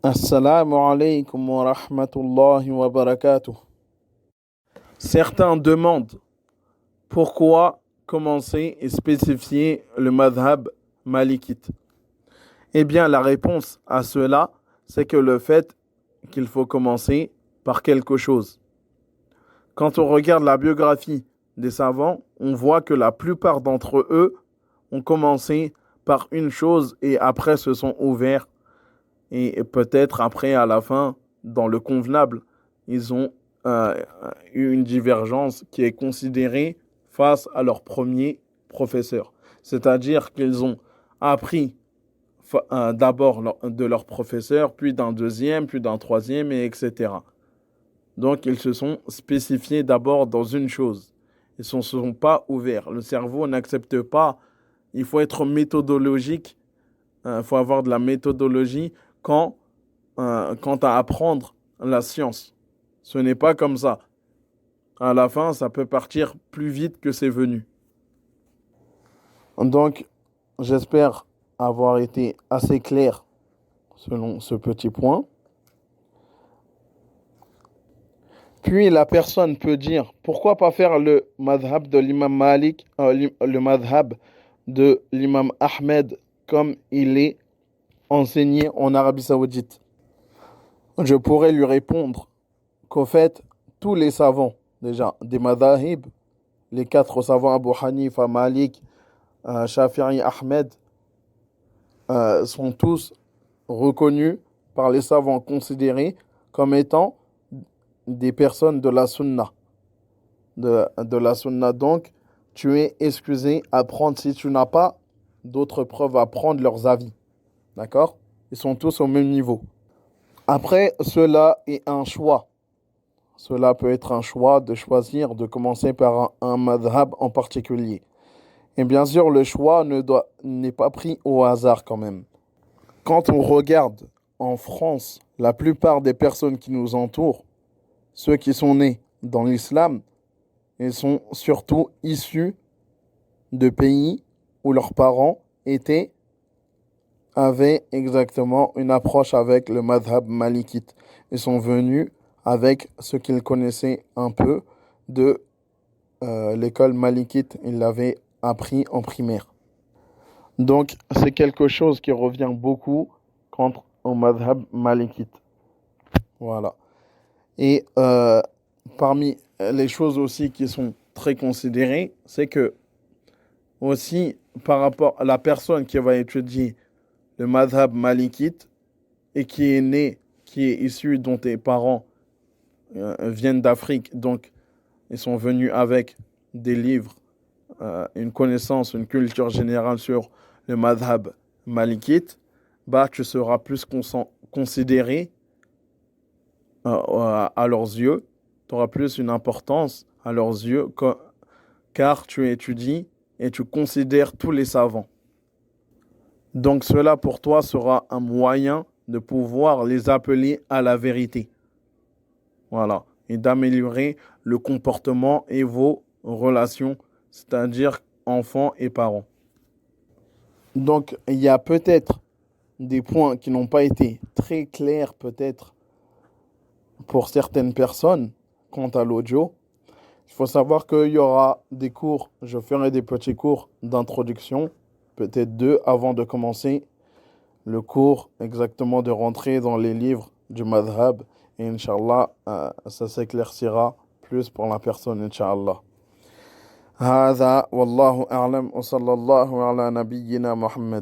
Assalamu alaikum wa rahmatullahi wa barakatuh. Certains demandent pourquoi commencer et spécifier le madhab malikite. Eh bien, la réponse à cela, c'est que le fait qu'il faut commencer par quelque chose. Quand on regarde la biographie des savants, on voit que la plupart d'entre eux ont commencé par une chose et après se sont ouverts. Et peut-être après, à la fin, dans le convenable, ils ont euh, eu une divergence qui est considérée face à leur premier professeur. C'est-à-dire qu'ils ont appris d'abord de leur professeur, puis d'un deuxième, puis d'un troisième, et etc. Donc, ils se sont spécifiés d'abord dans une chose. Ils ne se sont pas ouverts. Le cerveau n'accepte pas. Il faut être méthodologique. Il faut avoir de la méthodologie quant à apprendre la science. Ce n'est pas comme ça. À la fin, ça peut partir plus vite que c'est venu. Donc, j'espère avoir été assez clair selon ce petit point. Puis la personne peut dire, pourquoi pas faire le madhab de l'imam Malik, le madhab de l'imam Ahmed comme il est enseigné en Arabie Saoudite? Je pourrais lui répondre qu'au fait, tous les savants, déjà, des madhahib, les quatre savants Abu Hanifa, Malik, Shafi'i, Ahmed, sont tous reconnus par les savants considérés comme étant des personnes de la sunna. De la sunna, donc, tu es excusé à prendre, si tu n'as pas d'autres preuves, à prendre leurs avis. D'accord? Ils sont tous au même niveau. Après, cela est un choix. Cela peut être un choix de choisir de commencer par un madhab en particulier. Et bien sûr, le choix n'est pas pris au hasard quand même. Quand on regarde en France, la plupart des personnes qui nous entourent, ceux qui sont nés dans l'islam, ils sont surtout issus de pays où leurs parents avaient exactement une approche avec le madhab malikite. Ils sont venus avec ce qu'ils connaissaient un peu de l'école malikite. Ils l'avaient appris en primaire. Donc, c'est quelque chose qui revient beaucoup contre au madhab malikite. Voilà. Et parmi les choses aussi qui sont très considérées, c'est que aussi par rapport à la personne qui va étudier le madhab malikite et qui est né, qui est issu, dont tes parents viennent d'Afrique, donc ils sont venus avec des livres, une connaissance, une culture générale sur le madhab malikite, bah tu seras plus considéré à leurs yeux, tu auras plus une importance à leurs yeux car tu étudies et tu considères tous les savants. Donc cela pour toi sera un moyen de pouvoir les appeler à la vérité. Voilà. Et d'améliorer le comportement et vos relations, c'est-à-dire enfants et parents. Donc il y a peut-être des points qui n'ont pas été très clairs peut-être pour certaines personnes quant à l'audio. Il faut savoir qu'il y aura des cours, je ferai des petits cours d'introduction, peut-être 2 avant de commencer le cours exactement de rentrer dans les livres du madhab. Et Inch'Allah, ça s'éclaircira plus pour la personne, Inch'Allah. هذا والله أعلم وصلى الله على نبينا محمد